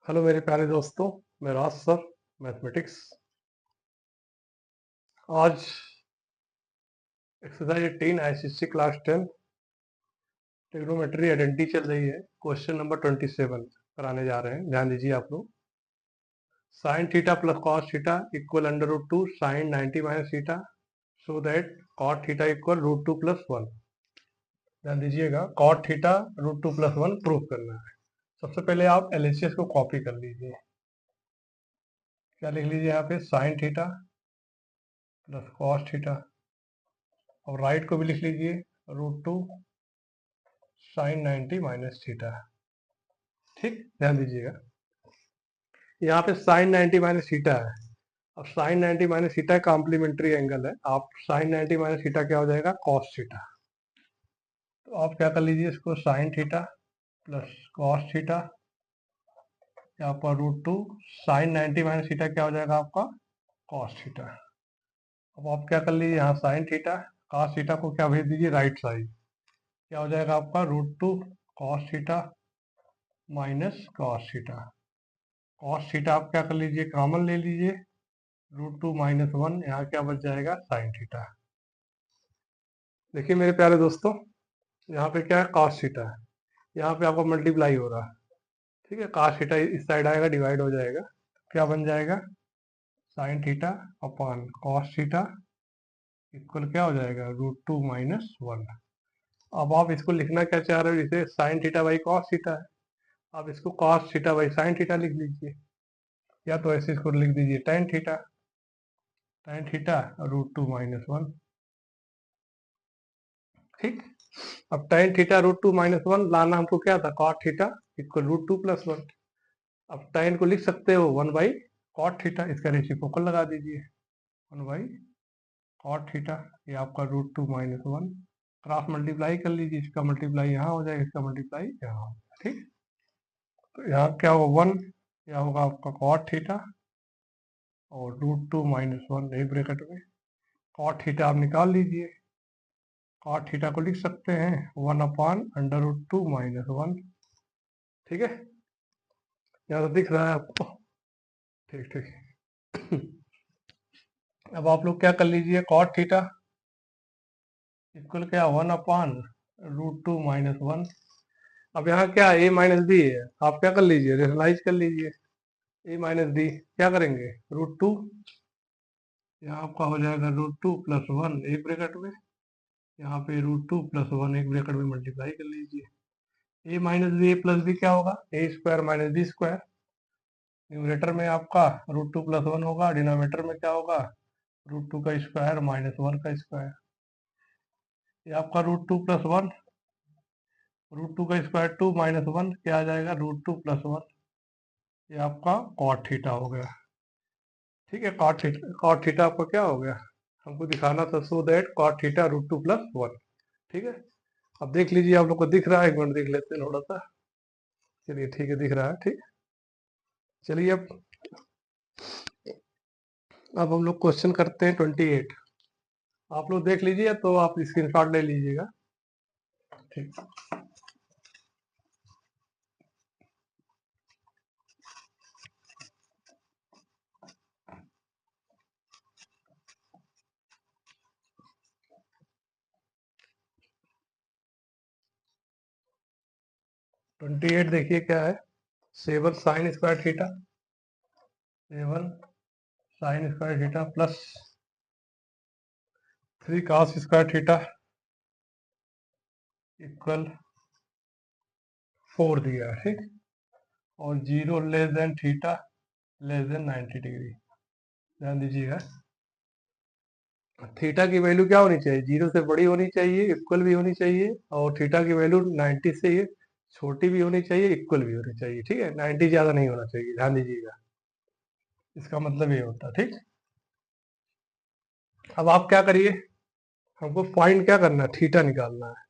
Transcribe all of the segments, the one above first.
Hello मेरे प्यारे दोस्तों, मैं राज सर मैथमेटिक्स। आज exercise 18 ICSC class 10 trigonometry identity चल रही है। क्वेश्चन नंबर 27 कराने जा रहे हैं, ध्यान दीजिए आप लोग। Sine theta plus cos theta equal under root two sine 90 minus theta so that cot theta equal root two plus one. ध्यान दीजिएगा, cot theta root two plus one proof करना है। सबसे पहले आप एलएचएस को कॉपी कर लीजिए। क्या लिख लीजिए यहाँ पे, sine theta plus cos theta, और राइट को भी लिख लीजिए root two sine 90 minus theta. ठीक, ध्यान दीजिएगा, यहाँ पे साइन 90 माइनस थीटा है। अब sine 90 minus theta complementary angle है। आप साइन 90 माइनस थीटा क्या हो जाएगा, कॉस थीटा। तो आप क्या कर लीजिए, इसको sine theta plus cos theta, आपका root two sine 90 minus theta क्या हो जाएगा आपका, कॉस थीटा। अब आप क्या कर लीजिए, यहाँ साइन थीटा कॉस थीटा को क्या भेज दीजिए राइट साइड, क्या हो जाएगा आपका root two cos theta minus cos theta. Cos theta आप क्या कर लीजिए, कॉमन ले लीजिए, रूट टू माइनस वन, यहाँ क्या बच जाएगा साइन थीटा। देखिए मेरे प्यारे दोस्तों, यहाँ पे क्या है, कॉस थीटा है, यहाँ पे आपको मल्टीप्लाई हो रहा है। ठीक है, कॉस थीटा इस साइड आएगा, डिवाइड हो जाएगा, क्या बन जाएगा, sine theta upon cos theta equal क्या हो जाएगा, रूट टू माइनस वन। अब आप इसको लिखना क्या चाह रहे हो, जैसे sine theta by cos theta है, आप इसको cos theta by sine theta लिख लीजिए, या तो ऐसे इसको लिख दीजिए tan theta root two minus one. ठीक, अब tan theta root two minus one लाना हमको क्या था, cot theta equal root two plus one. अब टेन को लिख सकते हो वन बाई कॉट थीटा, इसका रेसिप्रोकल लगा दीजिए, वन बाई कॉट थीटा, ये आपका root two minus one. Cross multiply कर लीजिए, इसका मल्टीप्लाई यहाँ हो जाएगा, इसका मल्टीप्लाई यहाँ हो जाएगा। ठीक, तो यहाँ क्या होगा वन, यह होगा आपका कॉट थीटा और रूट टू माइनस वन एक ब्रैकेट में, कॉट थीटा आप निकाल लीजिए, कॉट थीटा को लिख सकते हैं one upon under root two minus one. ठीक है, यहाँ तो दिख रहा है आपको। ठीक ठीक अब आप लोग क्या कर लीजिए, कॉट थीटा इक्वल क्या, one upon root two minus one. अब यहाँ क्या ए माइनस बी है, आप क्या कर लीजिए, रेशनलाइज कर लीजिए, ए माइनस बी क्या करेंगे, रूट टू, यहाँ आपका हो जाएगा रूट टू प्लस वन एक ब्रैकेट में, यहाँ पे रूट टू प्लस वन एक ब्रैकेट में मल्टीप्लाई कर लीजिए। A minus B, A plus B क्या होगा, A square minus B square. Numerator में आपका रूट टू प्लस वन होगा, डिनोमिनेटर में क्या होगा, रूट टू का स्क्वायर माइनस वन का स्क्वायर। ये आपका root two plus one, root two का स्क्वायर टू माइनस वन क्या आ जाएगा, रूट टू प्लस वन। ये आपका कॉट थीटा हो गया। ठीक है, कॉट थीटा आपका क्या हो गया, हमको दिखाना था, so that cot theta root two plus one. ठीक है, अब देख लीजिए, आप लोग को दिख रहा है, एक मिनट देख लेते हैं थोड़ा सा। चलिए ठीक है, दिख रहा है। ठीक, चलिए अब हम लोग क्वेश्चन करते हैं 28। आप लोग देख लीजिए, तो आप स्क्रीनशॉट ले लीजिएगा। ठीक, 28 देखिए क्या है, seven sign square theta, seven sign square theta plus three cos square theta equal four दिया है। ठीक, और zero less than theta less than 90 degree. ध्यान दीजिएगा, थीटा की वैल्यू क्या होनी चाहिए, जीरो से बड़ी होनी चाहिए, इक्वल भी होनी चाहिए, और थीटा की वैल्यू 90 से छोटी भी होनी चाहिए, इक्वल भी होनी चाहिए। ठीक है, 90 ज्यादा नहीं होना चाहिए, ध्यान दीजिएगा, इसका मतलब ये होता है। ठीक, अब आप क्या करिए, हमको पॉइंट क्या करना है, थीटा निकालना है।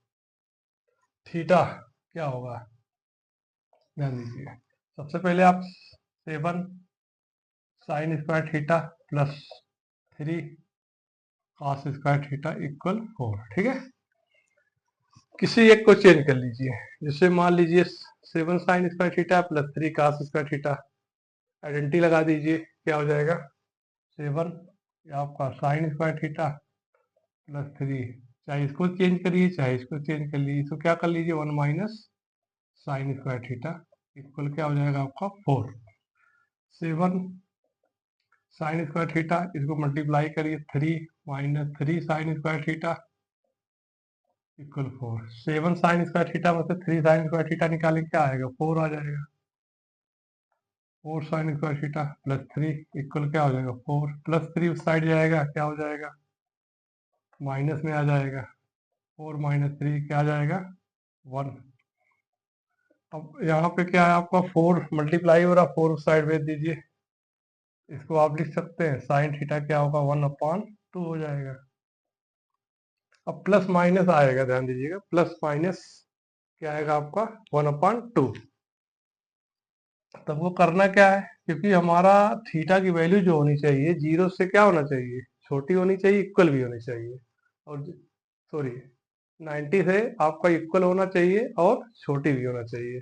थीटा क्या होगा, ध्यान दीजिए, सबसे पहले आप seven sign square theta plus three cos square theta equal four. ठीक है, किसी एक को चेंज कर लीजिए, जैसे मान लीजिए 7 sine square theta plus 3 cos square theta, identity लगा दीजिए, क्या हो जाएगा 7 आपका साइन स्क्वायर थीटा प्लस 3, चाहे इसको चेंज करिए चाहे इसको चेंज कर लीजिए, इसको क्या कर लीजिए 1 minus sign square theta equal क्या हो जाएगा आपका 4। 7 साइन स्क्वायर थीटा, इसको मल्टीप्लाई करिए 3 minus 3 sign square theta equal 4। 7 sine square theta में से 3 साइन स्क्वायर थीटा निकालें, क्या आएगा 4 आ जाएगा। 4 sign square theta plus 3 equal क्या हो जाएगा 4, प्लस 3 उस साइड जाएगा, क्या हो जाएगा माइनस में आ जाएगा, 4 माइनस 3 क्या आ जाएगा 1। अब यहाँ पे क्या है आपका 4 मल्टीप्लाई हो रहा, 4 उस साइड भेज दीजिए, इसको आप लिख सकते हैं साइन थीटा क्या होगा 1/2 हो जाएगा। अब प्लस माइनस आएगा, ध्यान दीजिएगा प्लस माइनस क्या आएगा आपका 1/2। तब वो करना क्या है, क्योंकि हमारा थीटा की वैल्यू जो होनी चाहिए 0 से क्या होना चाहिए, छोटी होनी चाहिए, इक्वल भी होनी चाहिए, और सॉरी 90 से आपका इक्वल होना चाहिए और छोटी भी होना चाहिए,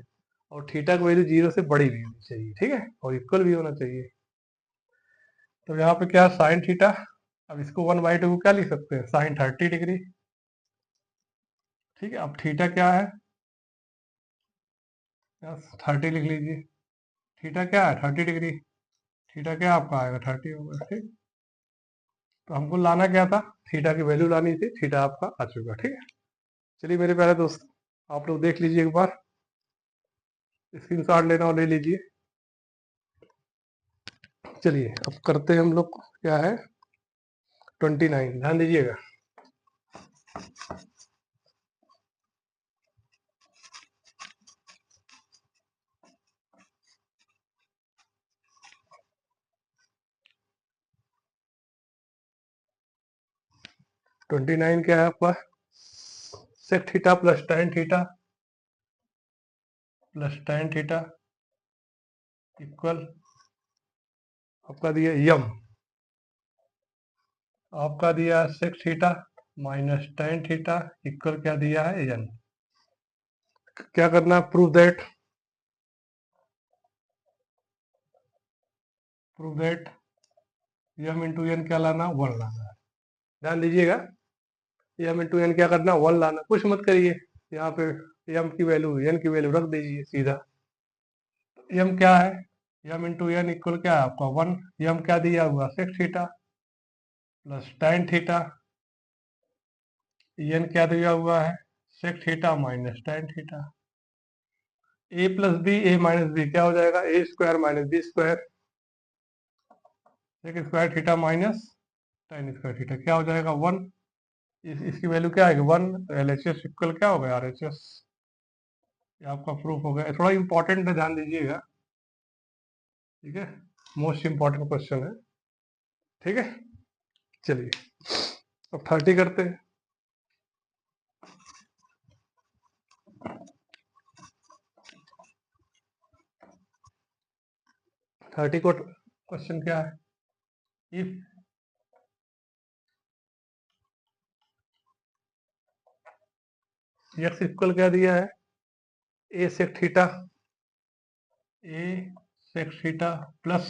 और थीटा की वैल्यू 0 से बड़ी भी होनी चाहिए, ठीक है, और इक्वल भी होना चाहिए। तो यहाँ पे क्या साइन थीटा, अब इसको 1/2 को क्या लिख सकते हैं साइन 30 डिग्री, ठीक है। अब थीटा क्या है 30 लिख लीजिए, थीटा क्या है 30 डिग्री, थीटा क्या आपका आएगा 30 होगा, ठीक। तो हमको लाना क्या था, थीटा की वैल्यू लानी थी, थीटा आपका आ चुका, ठीक है। चलिए मेरे प्यारे दोस्त, आप लोग देख लीजिए एक बार, स्क्रीनशॉट लेना और ले लीजिए। चलिए अब करते हैं हम लोग, क्या है 29, ध्यान दीजिएगा। ट्वेंटी नाइन क्या है आपका, sec theta plus tan theta plus tan theta equal आपका दिया यम, आपका दिया sec theta minus tan theta equal क्या दिया है एन। क्या करना है, prove that m into n क्या लाना 1 लाना है, ध्यान दीजिएगा यम इंटू एन क्या करना 1 लाना, कुछ मत करिए, यहाँ पे यम की वैल्यू एन की वैल्यू रख दीजिए सीधा। यम क्या है, यम इंटू एन इक्वल क्या है आपका 1, यम क्या दिया हुआ sec theta plus tan theta, N क्या दिया हुआ है sec theta minus tan theta, A plus B A minus B क्या हो जाएगा A square minus B square, sec square theta minus tan square theta क्या हो जाएगा 1, इसकी वैल्यू क्या आएगी 1, एल एच एस इक्वल क्या हो गया आर एच एस। ये आपका प्रूफ हो गया, थोड़ा इंपॉर्टेंट है ध्यान दीजिएगा, ठीक है, मोस्ट इंपॉर्टेंट क्वेश्चन है, ठीक है। चलिए अब 30 करते हैं। 30 को क्वेश्चन क्या है, इफ एक्स इक्वल क्या दिया है A sec theta, A sec theta plus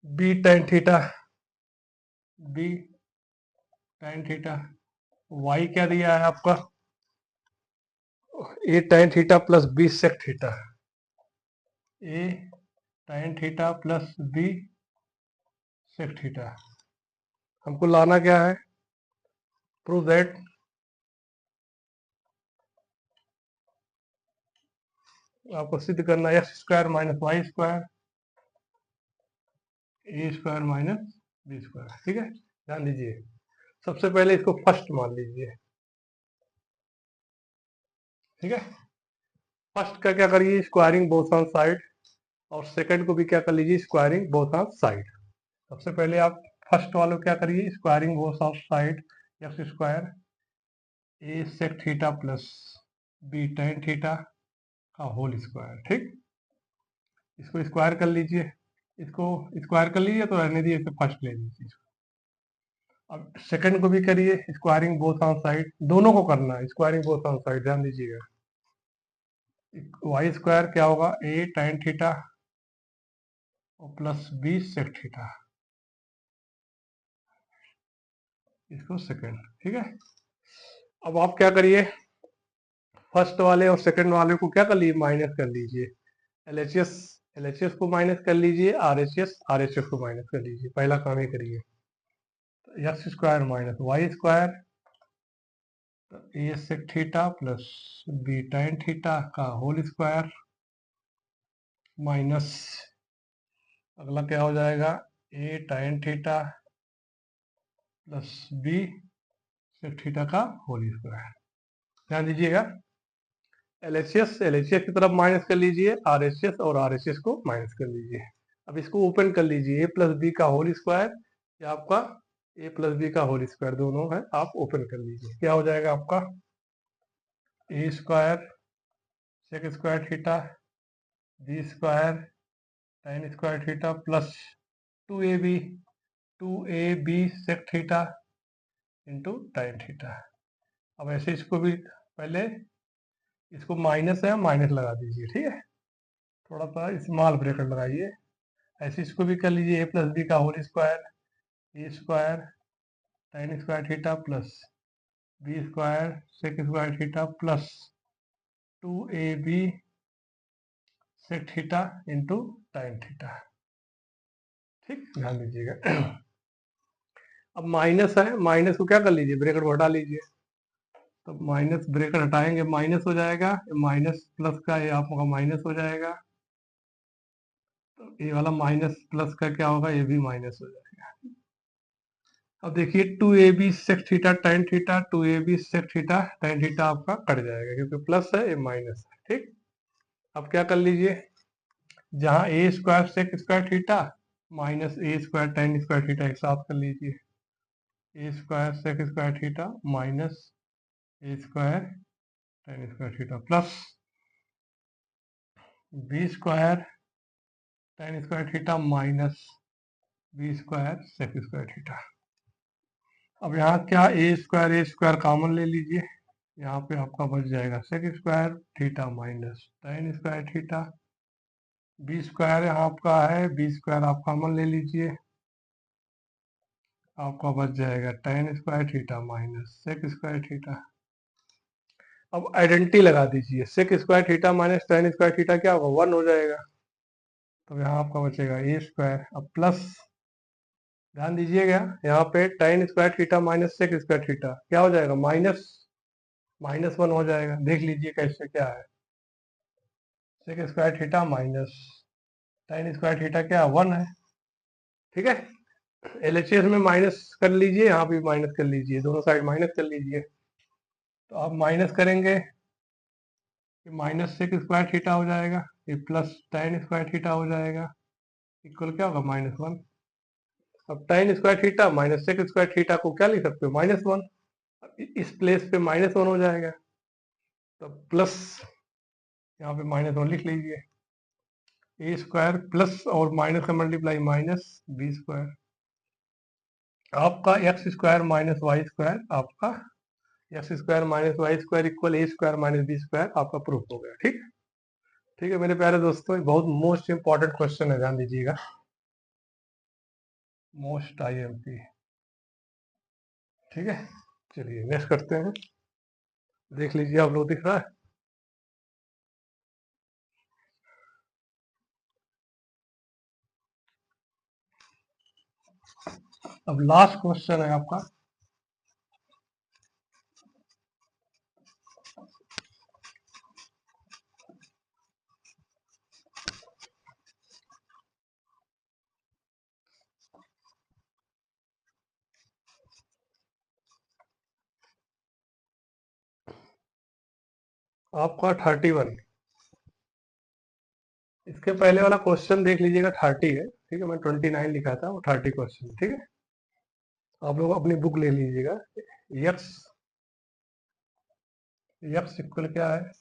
B tan theta, B tan theta, Y क्या दिया है आपका A tan theta plus B sec theta, A tan theta plus B sec theta. हमको लाना क्या है, प्रूव दैट आपको सिद्ध करना X square minus Y square ए स्क्वायर माइनस बी स्क्वायर, ठीक है। ध्यान दीजिए सबसे पहले इसको फर्स्ट मान लीजिए, ठीक है। फर्स्ट का क्या करिए स्क्वायरिंग बोथ ऑन साइड, और सेकंड को भी क्या कर लीजिए स्क्वायरिंग बोथ ऑन साइड। सबसे पहले आप फर्स्ट वालों क्या करिए squaring both on side, x square A sec theta plus B tan theta का होल स्क्वायर, ठीक। इसको स्क्वायर कर लीजिए, इसको स्क्वायर कर लीजिए तो रहने दिए, इसे फर्स्ट ले लीजिए। अब सेकंड को भी करिए स्क्वायरिंग बोथ ऑन साइड, दोनों को करना है स्क्वायरिंग बोथ ऑन साइड, ध्यान दीजिएगा। वाई स्क्वायर क्या होगा, ए टाइन थीटा और प्लस बी सेक थीटा, इसको सेकंड। ठीक है, अब आप क्या करिए, फर्स्ट वाले और सेकंड वाले को क्या कर लीजिए, माइनस कर लीजिए। एलएचएस एलएचएस को माइनस कर लीजिए, आरएचएस को माइनस कर लीजिए। पहला काम ये करिए, X square minus Y square, ए sec theta plus B tan theta का होल स्क्वायर माइनस, अगला क्या हो जाएगा, A tan theta plus B sec theta का होल स्क्वायर। ध्यान दीजिएगा, एलएचएस की तरफ माइनस कर लीजिए, आरएचएस और आरएचएस को माइनस कर लीजिए। अब इसको ओपन कर लीजिए, ए प्लस बी का होल स्क्वायर या आपका ए प्लस बी का होल स्क्वायर दोनों है, आप ओपन कर लीजिए। क्या हो जाएगा आपका, A square sec square theta B square tan square theta plus two A B sec theta into tan theta. अब ऐसे इसको भी पहले, इसको माइनस है, माइनस लगा दीजिए। ठीक है, थोड़ा सा स्मॉल ब्रैकेट लगाइए। ऐसे इसको भी कर लीजिए, ए प्लस बी का whole square, A square tan square theta plus B square sec square theta plus two A B sec theta into tan theta. ठीक, ध्यान दीजिएगा। अब माइनस है, माइनस को क्या कर लीजिए, ब्रैकेट को हटा लीजिए। तो माइनस ब्रैकेट हटाएंगे, माइनस हो जाएगा, माइनस प्लस का ये आपका माइनस हो जाएगा, तो ये वाला माइनस प्लस का क्या होगा, ये भी माइनस हो जाएगा। अब देखिए, two A B sec theta tan theta, two A B sec theta tan theta आपका कट जाएगा, क्योंकि प्लस है, ये माइनस है। ठीक, अब क्या कर लीजिए, जहां A square sec square theta minus A square tan square theta एक साथ कर लीजिए, A square sec square theta minus A square tan square theta plus B square tan square theta minus B square sec square theta. अब यहाँ क्या, ए square common ले लीजिए, यहाँ पे आपका बच जाएगा sec square theta minus tan square theta, B square यहाँ आपका है, बी स्क्वायर आप कॉमन ले लीजिए, आपका बच जाएगा tan square theta minus sec square theta. अब आइडेंटिटी लगा दीजिए, sec square theta minus tan square theta क्या होगा, 1 हो जाएगा। तो यहाँ आपका बचेगा ए स्क्वायर, अब प्लस, ध्यान दीजिएगा यहाँ पे tan square theta minus sec square theta क्या हो जाएगा, -1 हो जाएगा। देख लीजिए कैसे क्या है, sec square theta minus tan square theta क्या 1 है। ठीक है, एलएचएस में माइनस कर लीजिए, यहाँ भी माइनस कर लीजिए, दोनों साइड माइनस कर लीजिए। तो आप माइनस करेंगे, ये माइनस सेक स्क्वायर थीटा हो जाएगा, ये प्लस tan स्क्वायर थीटा हो जाएगा, इक्वल क्या होगा, -1। अब tan square theta minus sec square theta को क्या लिख सकते हो, -1। इस प्लेस पे -1 हो जाएगा, तो प्लस यहाँ पे -1 लिख लीजिए, ए स्क्वायर प्लस और माइनस का मल्टीप्लाई माइनस बी स्क्वायर, आपका X square minus Y square, आपका X square minus Y square equal ए स्क्वायर माइनस बी स्क्वायर आपका प्रूफ हो गया। ठीक, ठीक है मेरे प्यारे दोस्तों, बहुत मोस्ट इंपॉर्टेंट क्वेश्चन है, ध्यान दीजिएगा, मोस्ट आईएमपी। ठीक है, चलिए नेक्स्ट करते हैं, देख लीजिए आप लोग, दिख रहा है। अब लास्ट क्वेश्चन है आपका, आपका 31। इसके पहले वाला क्वेश्चन देख लीजिएगा, 30 है। ठीक है, मैं 29 लिखा था, वो 30 क्वेश्चन। ठीक है, आप लोग अपनी बुक ले लीजिएगा। यक्स यक्स इक्वल क्या है,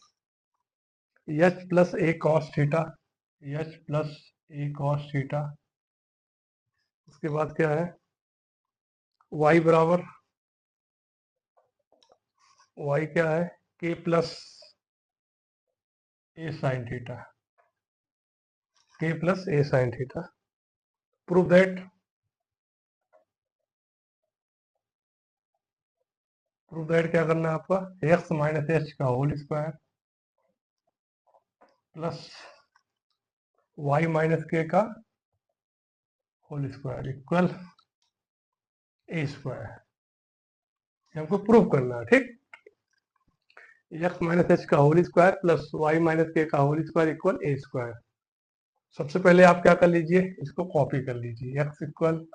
H plus A cos theta, H plus A cos theta. उसके बाद क्या है, वाई बराबर, वाई क्या है, k plus A sine theta, k plus A sine theta. Prove that क्या करना है आपका, एक्स माइनस एच का whole square plus Y minus के का होल स्क्वायर इक्वल ए स्क्वायर। हमको प्रूव करना है, ठीक। एक्स माइनस एच का whole square plus Y minus के का होल स्क्वायर इक्वल ए स्क्वायर। सबसे पहले आप क्या कर लीजिए, इसको कॉपी कर लीजिए। X equal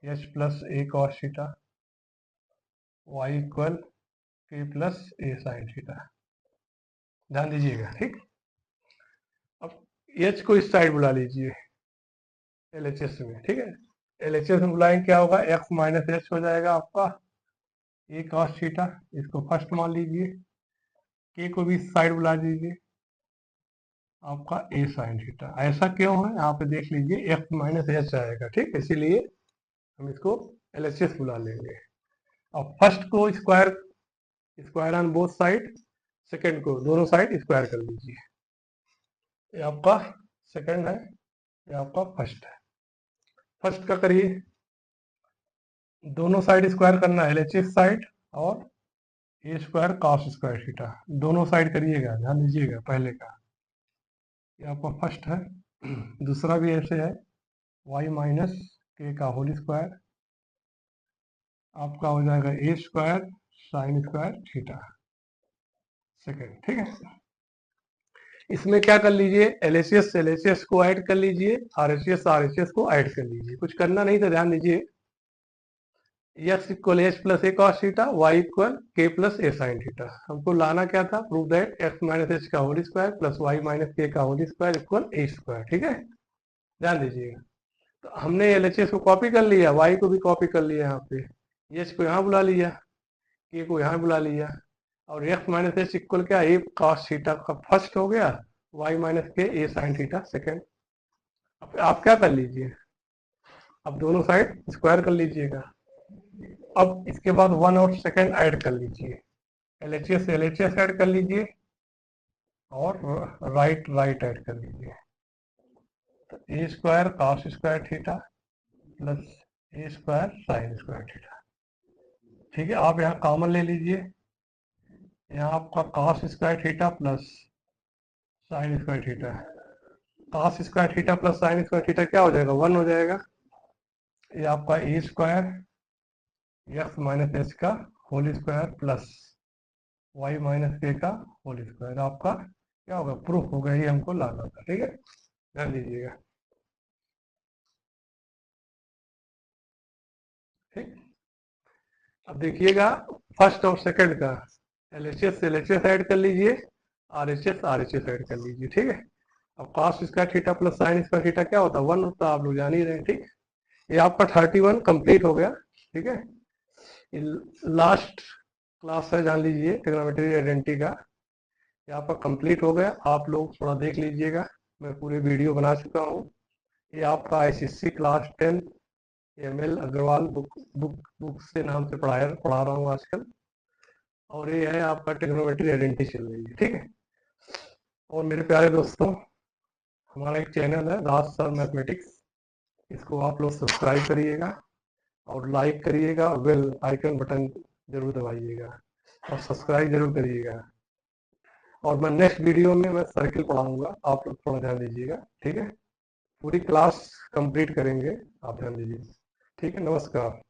H plus A cos theta, Y equal K plus A sine theta. ध्यान दीजिएगा, ठीक। अब एच को इस साइड बुला लीजिए एलएचएस में, ठीक है। एलएचएस में बुलाएंगे क्या होगा, एक्स माइनस एच हो जाएगा आपका ए कॉस थीटा, इसको फर्स्ट मान लीजिए। के को भी इस साइड बुला दीजिए, आपका ए साइन थीटा। ऐसा क्यों है, यहाँ पे देख लीजिए एक्स माइनस एच आएगा, ठीक। इसीलिए हम इसको एलएचएस बुला लेंगे। अब फर्स्ट को square on both side, second को दोनों साइड स्क्वायर कर लीजिए। ये आपका सेकंड है, ये आपका फर्स्ट है। फर्स्ट का करिए, दोनों साइड स्क्वायर करना है, एलएचएस साइड और ए स्क्वायर कॉस स्क्वायर थीटा, दोनों साइड करिएगा। ध्यान दीजिएगा पहले का, ये आपका फर्स्ट है। दूसरा भी ऐसे है, वाई माइनस के का होल स्क्वायर आपका हो जाएगा A square sine square theta, second, ठीक है। इसमें क्या कर लीजिए, एलएचएस को ऐड कर लीजिए, आरएचएस को ऐड कर लीजिए। कुछ करना नहीं था, ध्यान दीजिए। X equal H plus A cos theta, Y equal K plus A sine theta. हमको लाना क्या था, prove that X minus H का whole square plus Y minus के का होल स्क्वायर इक्वल ए स्क्वायर, ठीक है। ध्यान दीजिएगा, तो हमने एलएचएस को कॉपी कर लिया, वाई को भी कॉपी कर लिया, यहाँ पे एच को यहाँ बुला लिया, के को यहाँ बुला लिया, और एक्स माइनस एच इक्वल क्या, ए कॉस थीटा का फर्स्ट हो गया, वाई माइनस के ए साइन थीटा सेकेंड। अब आप क्या कर लीजिए, अब दोनों साइड स्क्वायर कर लीजिएगा। अब इसके बाद वन और सेकेंड ऐड कर लीजिए, एलएचएस ऐड कर लीजिए और राइट ऐड कर लीजिए। तो A square cos square theta plus A square sine square theta, ठीक है। आप यहाँ कॉमन ले लीजिए, यहाँ आपका cos square theta plus sine square theta, cos square theta plus sine square theta क्या हो जाएगा, 1 हो जाएगा। ये आपका A square X minus H का whole square plus Y minus के का होल स्क्वायर, आपका क्या होगा, प्रूफ होगा। ये हमको लाना था, ठीक है। ध्यान दीजिएगा, ठीक। अब देखिएगा फर्स्ट और सेकंड का एलएचएस ऐड कर लीजिए, आरएचएस ऐड कर लीजिए, ठीक है। अब cos square theta plus sine square theta क्या होता है, 1 होता है, आप लोग जान ही रहे हैं, ठीक। ये आपका 31 कंप्लीट हो गया, ठीक है। लास्ट क्लास है, जान लीजिए, ट्रिग्नोमेट्री आइडेंटिटी का। ये आपका कंप्लीट हो गया, आप लोग थोड़ा देख लीजिएगा, मैं पूरे वीडियो बना चुका हूँ। ये आपका ICSE class 10 ML Agarwal book से नाम से पढ़ा रहा हूँ आजकल। और ये है आपका ट्रिग्नोमेट्री आइडेंटिटी चल रही है, ठीक है। और मेरे प्यारे दोस्तों, हमारा एक चैनल है राज सर मैथमेटिक्स, इसको आप लोग सब्सक्राइब करिएगा और लाइक करिएगा और बेल आइकन बटन जरूर दबाइएगा और सब्सक्राइब जरूर करिएगा। और मैं नेक्स्ट वीडियो में मैं सर्किल पढ़ाऊंगा, आप लोग थोड़ा ध्यान दीजिएगा, ठीक है। पूरी क्लास कंप्लीट करेंगे, आप ध्यान दीजिए, ठीक है। नमस्कार।